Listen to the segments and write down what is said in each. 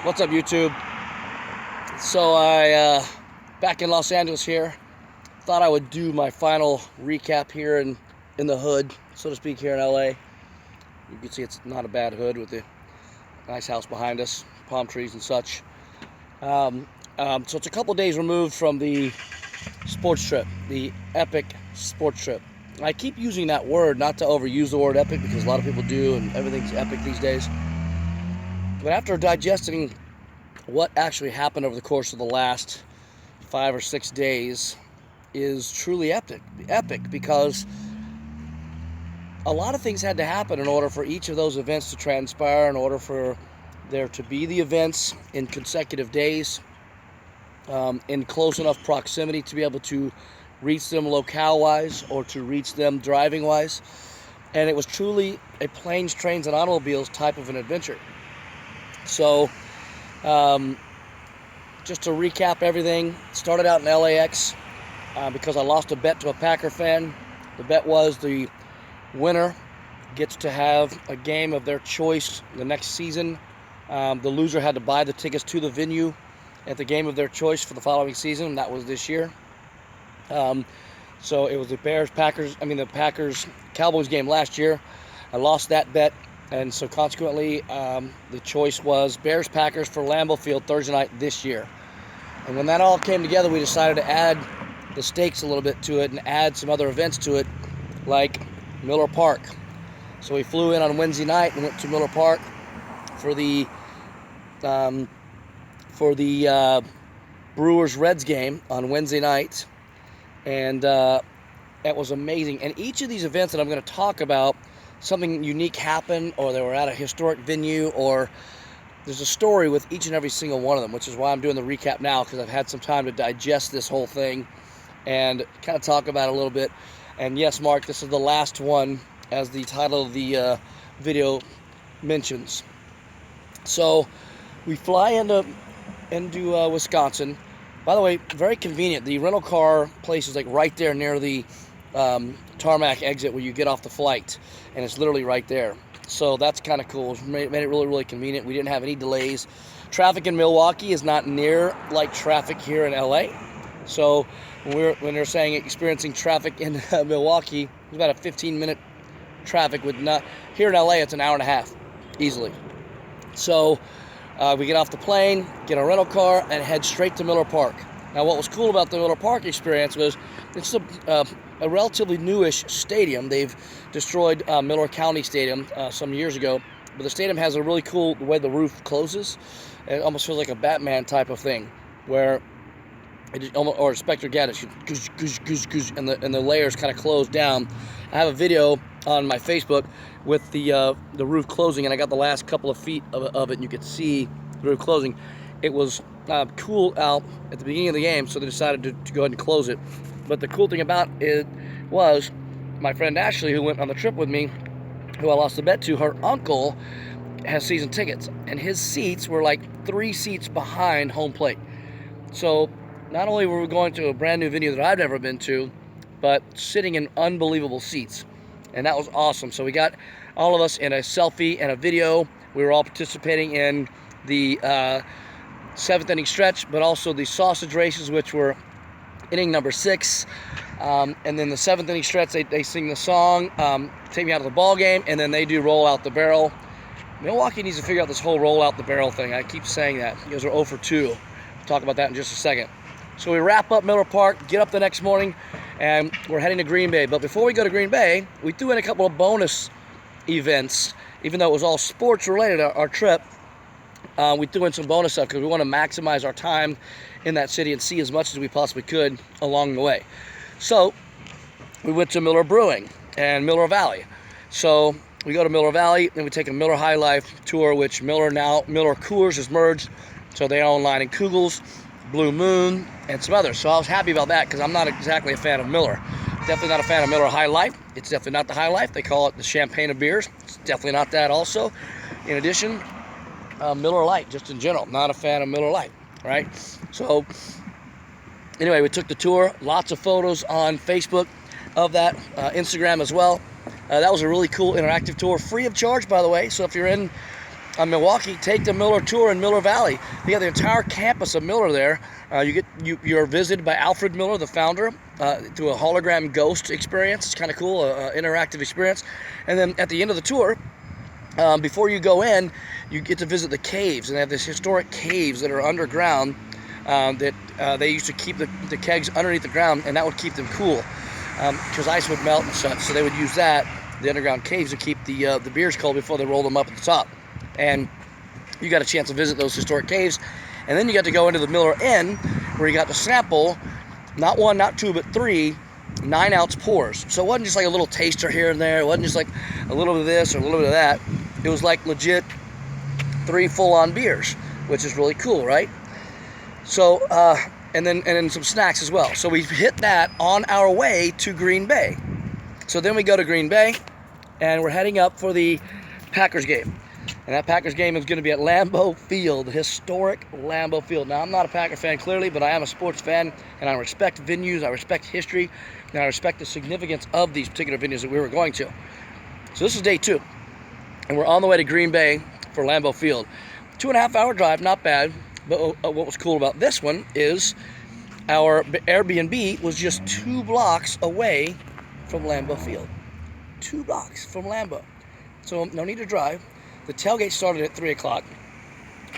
What's up, YouTube? So I back in Los Angeles here. Thought I would do my final recap here in the hood, so to speak, here in LA. You can see it's not a bad hood with the nice house behind us, palm trees and such. So it's a couple days removed from the sports trip, the epic sports trip. I keep using that word, not to overuse the word epic, because a lot of people do, and everything's epic these days. But after digesting what actually happened over the course of the last 5 or 6 days is truly epic because a lot of things had to happen in order for each of those events to transpire, in order for there to be the events in consecutive days, in close enough proximity to be able to reach them locale-wise or to reach them driving-wise. And it was truly a planes, trains, and automobiles type of an adventure. So, just to recap everything, started out in LAX because I lost a bet to a Packer fan. The bet was the winner gets to have a game of their choice the next season. The loser had to buy the tickets to the venue at the game of their choice for the following season, and that was this year. So it was the Packers-Cowboys game last year. I lost that bet. And so consequently, the choice was Bears-Packers for Lambeau Field Thursday night this year. And when that all came together, we decided to add the stakes a little bit to it and add some other events to it, like Miller Park. So we flew in on Wednesday night and went to Miller Park for the Brewers-Reds game on Wednesday night. And it was amazing. And each of these events that I'm going to talk about, something unique happened, or they were at a historic venue, or there's a story with each and every single one of them, which is why I'm doing the recap now, because I've had some time to digest this whole thing and kind of talk about it a little bit. And yes, Mark, this is the last one, as the title of the video mentions. So we fly into Wisconsin. By the way, very convenient. The rental car place is like right there near the tarmac exit where you get off the flight, and it's literally right there. So that's kind of cool. It made it really, really convenient. We didn't have any delays. Traffic in Milwaukee is not near like traffic here in LA. So when they're saying experiencing traffic in Milwaukee, it's about a 15-minute traffic. Here in LA, it's an hour and a half easily. So we get off the plane, get a rental car, and head straight to Miller Park. Now, what was cool about the Miller Park experience was it's a relatively newish stadium. They've destroyed Miller County Stadium some years ago, but the stadium has a really cool the way the roof closes. It almost feels like a Batman type of thing, where or Inspector Gadget, and the layers kind of close down. I have a video on my Facebook with the roof closing, and I got the last couple of feet of it, and you could see the roof closing. It was cool out at the beginning of the game, so they decided to go ahead and close it. But the cool thing about it was my friend Ashley, who went on the trip with me, who I lost the bet to, her uncle has season tickets, and his seats were like 3 seats behind home plate. So not only were we going to a brand new venue that I've never been to, but sitting in unbelievable seats, and that was awesome. So we got all of us in a selfie and a video. We were all participating in the 7th inning stretch, but also the sausage races, which were inning number 6, and then the 7th inning stretch, they sing the song, Take Me Out of the Ball Game, and then they do Roll Out the Barrel. Milwaukee needs to figure out this whole Roll Out the Barrel thing. I keep saying that. You guys are 0 for 2. We'll talk about that in just a second. So we wrap up Miller Park, get up the next morning, and we're heading to Green Bay. But before we go to Green Bay, we threw in a couple of bonus events. Even though it was all sports related, our trip, we threw in some bonus stuff because we want to maximize our time in that city and see as much as we possibly could along the way. So we went to Miller Brewing and Miller Valley. So we go to Miller Valley and we take a Miller High Life tour, which Miller Coors has merged. So they own Line and Kugels, Blue Moon, and some others. So I was happy about that because I'm not exactly a fan of Miller. Definitely not a fan of Miller High Life. It's definitely not the High Life. They call it the champagne of beers. It's definitely not that also. In addition, Miller Lite, just in general. Not a fan of Miller Lite, right? So anyway, we took the tour. Lots of photos on Facebook of that, Instagram as well. That was a really cool interactive tour, free of charge, by the way. So if you're in on Milwaukee, take the Miller tour in Miller Valley. You got the entire campus of Miller there. You're visited by Alfred Miller, the founder, through a hologram ghost experience. It's kind of cool, interactive experience. And then at the end of the tour, before you go in, you get to visit the caves, and they have this historic caves that are underground that they used to keep the kegs underneath the ground, and that would keep them cool because ice would melt and such. So they would use that, the underground caves, to keep the beers cold before they rolled them up at the top. And you got a chance to visit those historic caves, and then you got to go into the Miller Inn, where you got to sample not one, not two, but 3 9-ounce pours. So it wasn't just like a little taster here and there. It wasn't just like a little bit of this or a little bit of that. It was like legit 3 full-on beers, which is really cool, right? So, and then some snacks as well. So we hit that on our way to Green Bay. So then we go to Green Bay, and we're heading up for the Packers game. And that Packers game is going to be at Lambeau Field, the historic Lambeau Field. Now, I'm not a Packer fan, clearly, but I am a sports fan, and I respect venues, I respect history, and I respect the significance of these particular venues that we were going to. So this is day 2, and we're on the way to Green Bay for Lambeau Field. 2.5-hour drive, not bad, but what was cool about this one is our Airbnb was just 2 blocks away from Lambeau Field. 2 blocks from Lambeau. So no need to drive. The tailgate started at 3 o'clock.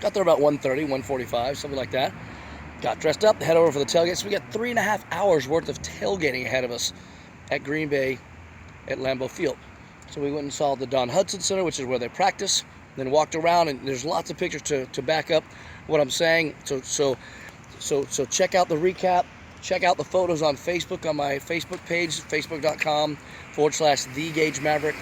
Got there about 1:30, 1:45, something like that. Got dressed up, head over for the tailgate. So we got 3.5 hours worth of tailgating ahead of us at Green Bay at Lambeau Field. So we went and saw the Don Hudson Center, which is where they practice. Then walked around, and there's lots of pictures to back up what I'm saying. So check out the recap. Check out the photos on Facebook, on my Facebook page, facebook.com/The Gage Maverik.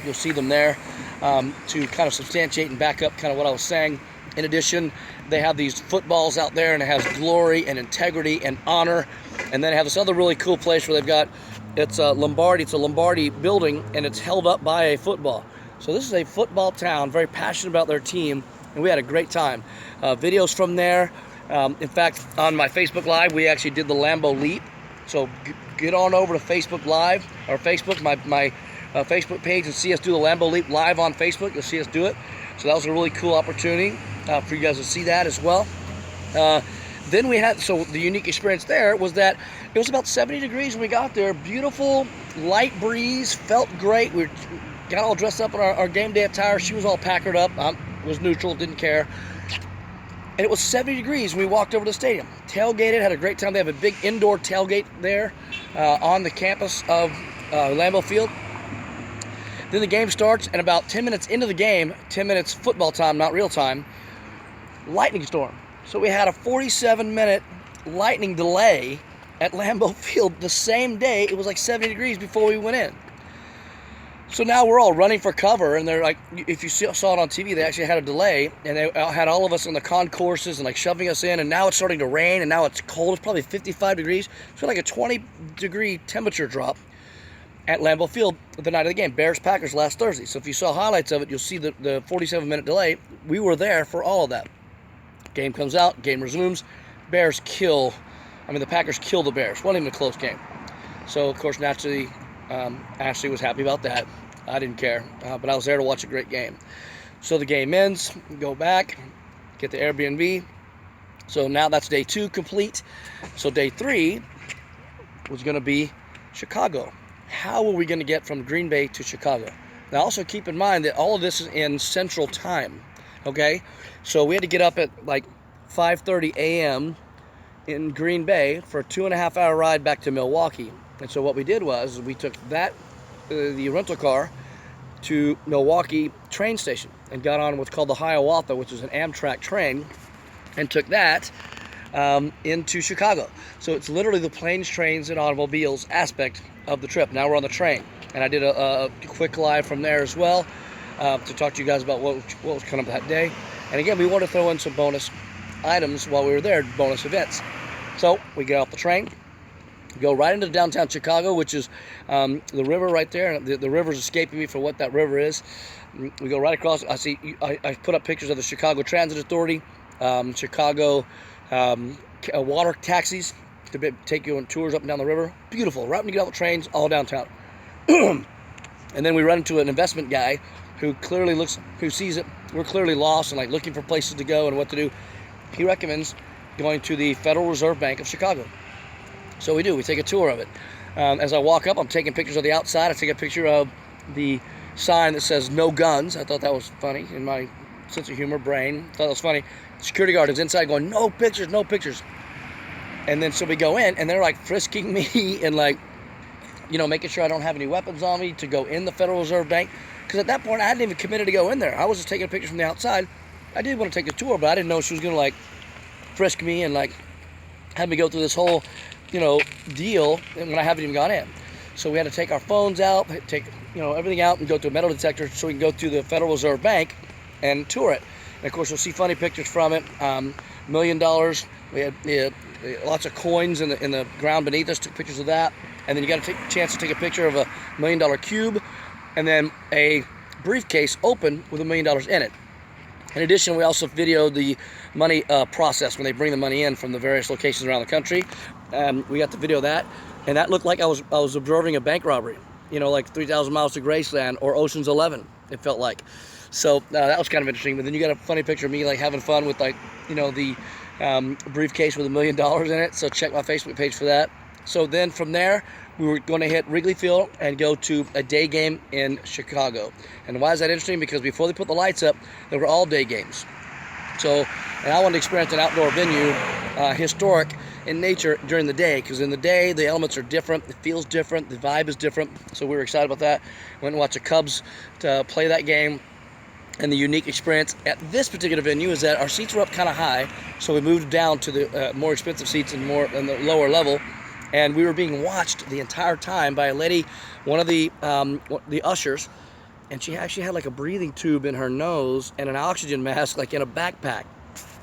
You'll see them there to kind of substantiate and back up kind of what I was saying. In addition, they have these footballs out there, and it has glory and integrity and honor. And then they have this other really cool place where they've got, it's a Lombardi building, and it's held up by a football. So this is a football town, very passionate about their team, and we had a great time. Videos from there. In fact, on my Facebook Live, we actually did the Lambeau Leap. So get on over to Facebook Live, or Facebook, my Facebook page, and see us do the Lambeau Leap live on Facebook. You'll see us do it. So that was a really cool opportunity for you guys to see that as well. Then we had, so the unique experience there was that it was about 70 degrees when we got there. Beautiful, light breeze, felt great. We got all dressed up in our game day attire. She was all packered up. I was neutral, didn't care. And it was 70 degrees when we walked over to the stadium. Tailgated, had a great time. They have a big indoor tailgate there on the campus of Lambeau Field. Then the game starts, and about 10 minutes into the game, 10 minutes football time, not real time, lightning storm. So we had a 47-minute lightning delay at Lambeau Field the same day. It was like 70 degrees before we went in. So now we're all running for cover, and they're like, if you saw it on TV, they actually had a delay, and they had all of us on the concourses and like shoving us in, and now it's starting to rain, and now it's cold. It's probably 55 degrees. So like a 20-degree temperature drop at Lambeau Field the night of the game. Bears-Packers last Thursday. So if you saw highlights of it, you'll see the 47-minute delay. We were there for all of that. Game comes out, game resumes. The Packers kill the Bears. Wasn't even a close game. So, of course, naturally, Ashley was happy about that. I didn't care, but I was there to watch a great game. So the game ends, go back, get the Airbnb. So now that's day 2 complete. So day 3 was going to be Chicago. How were we going to get from Green Bay to Chicago? Now also keep in mind that all of this is in Central Time, okay? So we had to get up at like 5:30 a.m. in Green Bay for a 2.5-hour ride back to Milwaukee. And so what we did was we took the rental car to Milwaukee train station and got on what's called the Hiawatha, which is an Amtrak train, and took that into Chicago. So it's literally the planes, trains, and automobiles aspect of the trip. Now we're on the train, and I did a quick live from there as well to talk to you guys about what was coming up that day. And again, we want to throw in some bonus items while we were there, bonus events. So we get off the train, go right into downtown Chicago, which is the river right there. The river's escaping me for what that river is. We go right across. I put up pictures of the Chicago Transit Authority, Chicago water taxis to take you on tours up and down the river. Beautiful. Right when you get off the trains, all downtown. And then we run into an investment guy who sees it, we're clearly lost and like looking for places to go and what to do. He recommends going to the Federal Reserve Bank of Chicago. So we do. We take a tour of it. As I walk up, I'm taking pictures of the outside. I take a picture of the sign that says "No Guns." I thought that was funny in my sense of humor brain. I thought it was funny. Security guard is inside going, "No pictures, no pictures." And then so we go in, and they're like frisking me and like, you know, making sure I don't have any weapons on me to go in the Federal Reserve Bank. Because at that point, I hadn't even committed to go in there. I was just taking a picture from the outside. I did want to take a tour, but I didn't know she was going to like frisk me and like have me go through this whole, you know, deal when I haven't even gone in. So we had to take our phones out, take, you know, everything out and go to a metal detector so we can go through the Federal Reserve Bank and tour it. And of course, you'll see funny pictures from it. $1 million. We had lots of coins in the ground beneath us. Took pictures of that. And then you got to take a chance to take a picture of a $1 million cube, and then a briefcase open with $1 million in it. In addition, we also videoed the money process when they bring the money in from the various locations around the country. We got to video that, and that looked like I was observing a bank robbery. You know, like 3,000 Miles to Graceland or Ocean's 11. It felt like. So that was kind of interesting. But then you got a funny picture of me like having fun with like, you know, the briefcase with $1 million in it. So check my Facebook page for that. So then from there, we were going to hit Wrigley Field and go to a day game in Chicago. And why is that interesting? Because before they put the lights up, they were all day games. So, and I wanted to experience an outdoor venue, historic in nature during the day, because in the day, the elements are different, it feels different, the vibe is different. So we were excited about that. Went and watched the Cubs to play that game. And the unique experience at this particular venue is that our seats were up kind of high, so we moved down to the more expensive seats and more in the lower level. And we were being watched the entire time by a lady, one of the ushers, and she actually had like a breathing tube in her nose and an oxygen mask like in a backpack.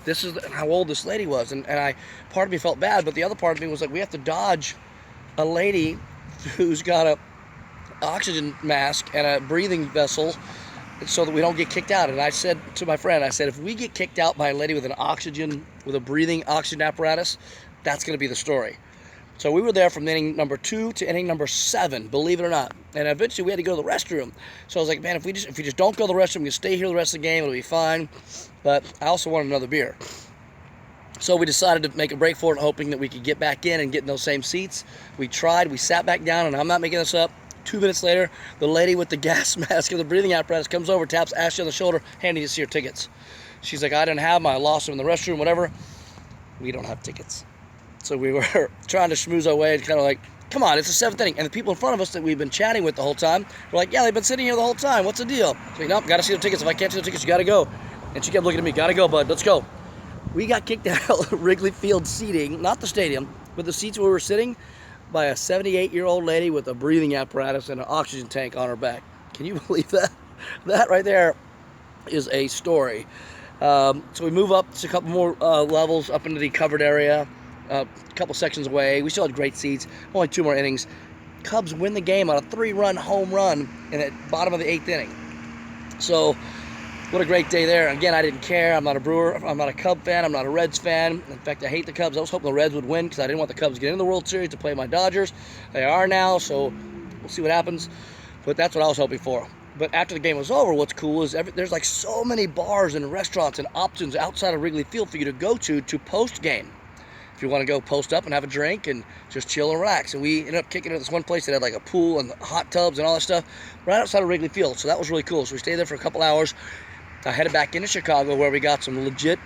This is how old this lady was, and part of me felt bad, but the other part of me was like, we have to dodge a lady who's got a oxygen mask and a breathing vessel so that we don't get kicked out. And I said to my friend, I said, if we get kicked out by a lady with a breathing oxygen apparatus, that's going to be the story. So we were there from inning number 2 to inning number 7, believe it or not. And eventually we had to go to the restroom. So I was like, man, if we just don't go to the restroom, we can stay here the rest of the game, it'll be fine. But I also wanted another beer. So we decided to make a break for it, hoping that we could get back in and get in those same seats. We tried, we sat back down, and I'm not making this up. 2 minutes later, the lady with the gas mask and the breathing apparatus comes over, taps Ashley on the shoulder, hey, I need to see your tickets. She's like, I didn't have them, I lost them in the restroom, whatever. We don't have tickets. So we were trying to schmooze our way, kind of like, come on, it's the 7th inning. And the people in front of us that we've been chatting with the whole time were like, yeah, they've been sitting here the whole time. What's the deal? So, nope, got to see the tickets. If I can't see the tickets, you got to go. And she kept looking at me, got to go, bud, let's go. We got kicked out of Wrigley Field seating, not the stadium, but the seats where we were sitting, by a 78-year-old lady with a breathing apparatus and an oxygen tank on her back. Can you believe that? That right there is a story. So we move up to a couple more levels up into the covered area, a couple sections away. We still had great seats, only 2 more innings. Cubs win the game on a 3-run home run in the bottom of the 8th inning. So what a great day there. Again, I didn't care. I'm not a Brewer. I'm not a Cub fan. I'm not a Reds fan. In fact, I hate the Cubs. I was hoping the Reds would win because I didn't want the Cubs to get into the World Series to play my Dodgers. They are now, so we'll see what happens. But that's what I was hoping for. But after the game was over, what's cool is there's like so many bars and restaurants and options outside of Wrigley Field for you to go to post-game. If you want to go post up and have a drink and just chill and relax. And we ended up kicking it at this one place that had like a pool and hot tubs and all that stuff right outside of Wrigley Field. So that was really cool. So we stayed there for a couple hours. I headed back into Chicago where we got some legit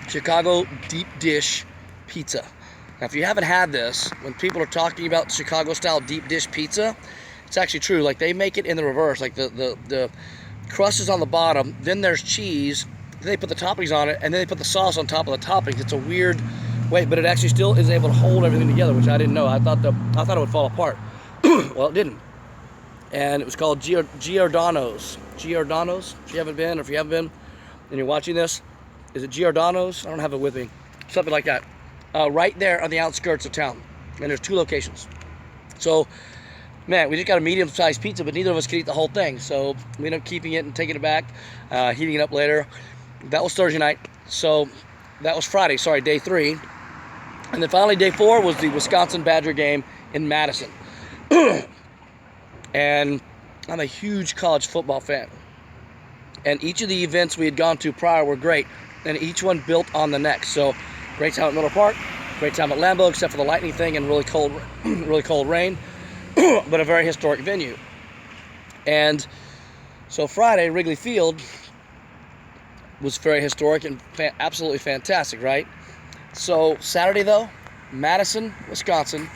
Chicago deep dish pizza. Now, if you haven't had this, when people are talking about Chicago-style deep dish pizza, it's actually true. Like, they make it in the reverse. Like, the crust is on the bottom, then there's cheese, then they put the toppings on it, and then they put the sauce on top of the toppings. It's a weird way, but it actually still is able to hold everything together, which I didn't know. I thought it would fall apart. Well, it didn't. And it was called Giordano's. Giordano's. If you haven't been, or if you haven't been, and you're watching this, is it Giordano's? I don't have it with me. Something like that. Right there on the outskirts of town. And there's 2 locations. So, man, we just got a medium-sized pizza, but neither of us could eat the whole thing. So we ended up keeping it and taking it back, heating it up later. That was Thursday night. So that was Friday, day 3. And then finally, day 4 was the Wisconsin Badger game in Madison. And I'm a huge college football fan. And each of the events we had gone to prior were great, and each one built on the next. So great time at Miller Park, great time at Lambeau, except for the lightning thing and really cold rain, but a very historic venue. And so Friday, Wrigley Field was very historic and absolutely fantastic, right? So Saturday, though, Madison, Wisconsin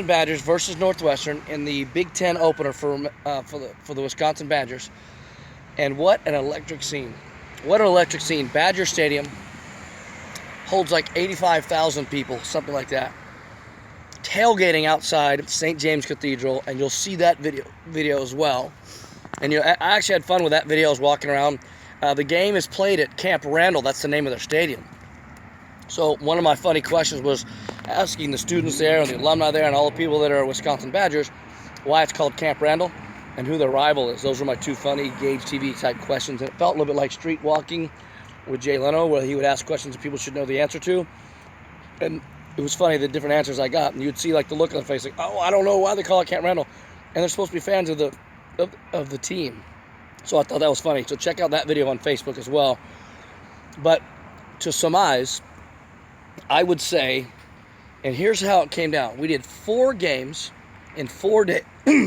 Badgers versus Northwestern in the Big Ten opener for the Wisconsin Badgers. And what an electric scene. What an electric scene. Badger Stadium holds like 85,000 people, something like that. Tailgating outside St. James Cathedral, and you'll see that video as well. And I actually had fun with that video. I was walking around. The game is played at Camp Randall. That's the name of their stadium. So one of my funny questions was asking the students there and the alumni there and all the people that are Wisconsin Badgers why it's called Camp Randall and who their rival is. Those were my two funny GageTV type questions. And it felt a little bit like street walking with Jay Leno, where he would ask questions that people should know the answer to. And it was funny the different answers I got. And you'd see like the look on the face, like, oh, I don't know why they call it Camp Randall. And they're supposed to be fans of the team. So I thought that was funny. So check out that video on Facebook as well. But to surmise, I would say, and here's how it came down. We did 4 games in 4 days,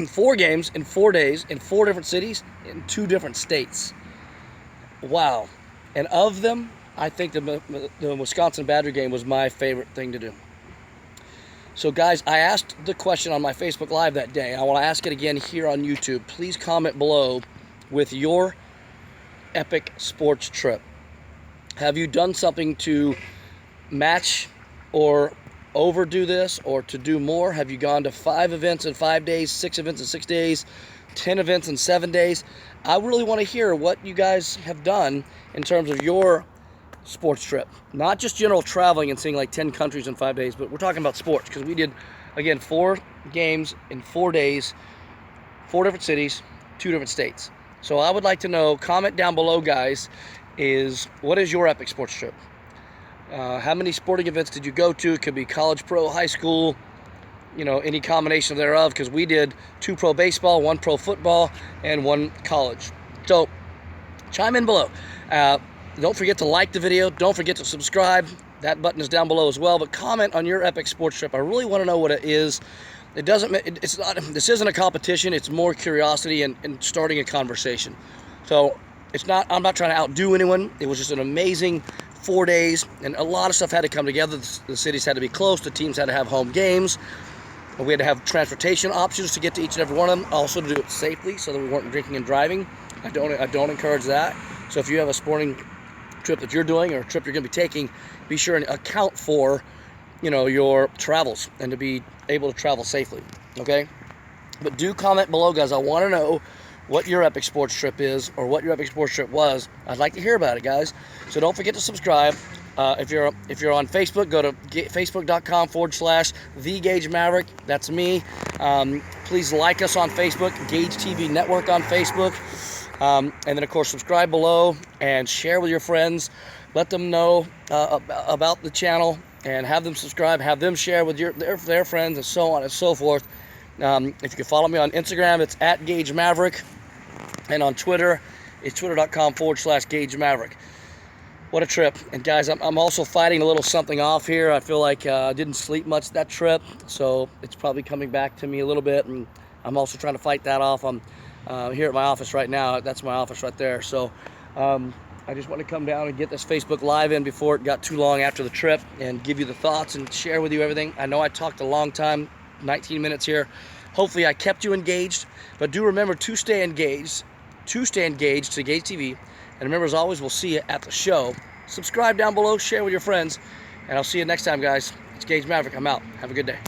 4 games in 4 days in 4 different cities in 2 different states. Wow. And of them, I think the Wisconsin Badger game was my favorite thing to do. So guys, I asked the question on my Facebook Live that day. I want to ask it again here on YouTube. Please comment below with your epic sports trip. Have you done something to match or overdo this, or to do more? Have you gone to 5 events in 5 days, 6 events in 6 days, 10 events in 7 days? I really want to hear what you guys have done in terms of your sports trip. Not just general traveling and seeing like 10 countries in 5 days, but we're talking about sports, because we did, again, 4 games in 4 days, 4 different cities, 2 different states. So I would like to know, comment down below, guys, what is your epic sports trip? How many sporting events did you go to? It could be college, pro, high school, any combination thereof, because we did 2 pro baseball, 1 pro football, and 1 college. So chime in below. Don't forget to like the video. Don't forget to subscribe. That button is down below as well. But comment on your epic sports trip. I really want to know what it is. This isn't a competition. It's more curiosity and starting a conversation. So I'm not trying to outdo anyone. It was just an amazing 4 days, and a lot of stuff had to come together. The cities had to be close. The teams had to have home games. We had to have transportation options to get to each and every one of them. Also to do it safely, so that we weren't drinking and driving. I don't encourage that. So if you have a sporting trip that you're doing or a trip you're going to be taking, be sure and account for, your travels and to be able to travel safely. Okay, but do comment below, guys. I want to know what your epic sports trip is, or what your epic sports trip was. I'd like to hear about it, guys. So don't forget to subscribe. If you're on Facebook, go to facebook.com/TheGageMaverik. That's me. Please like us on Facebook, GageTV Network on Facebook. And then, of course, subscribe below and share with your friends. Let them know about the channel and have them subscribe, have them share with their friends, and so on and so forth. If you can follow me on Instagram, it's @GageMaverik. And on Twitter, it's twitter.com/GageMaverik. What a trip. And guys, I'm also fighting a little something off here. I feel like I didn't sleep much that trip, so it's probably coming back to me a little bit. And I'm also trying to fight that off. I'm here at my office right now. That's my office right there. So I just want to come down and get this Facebook Live in before it got too long after the trip, and give you the thoughts and share with you everything. I know I talked a long time, 19 minutes here. Hopefully I kept you engaged, but do remember to stay engaged to GageTV. And remember, as always, we'll see you at the show. Subscribe down below, share with your friends, and I'll see you next time, guys. It's Gage Maverik. I'm out. Have a good day.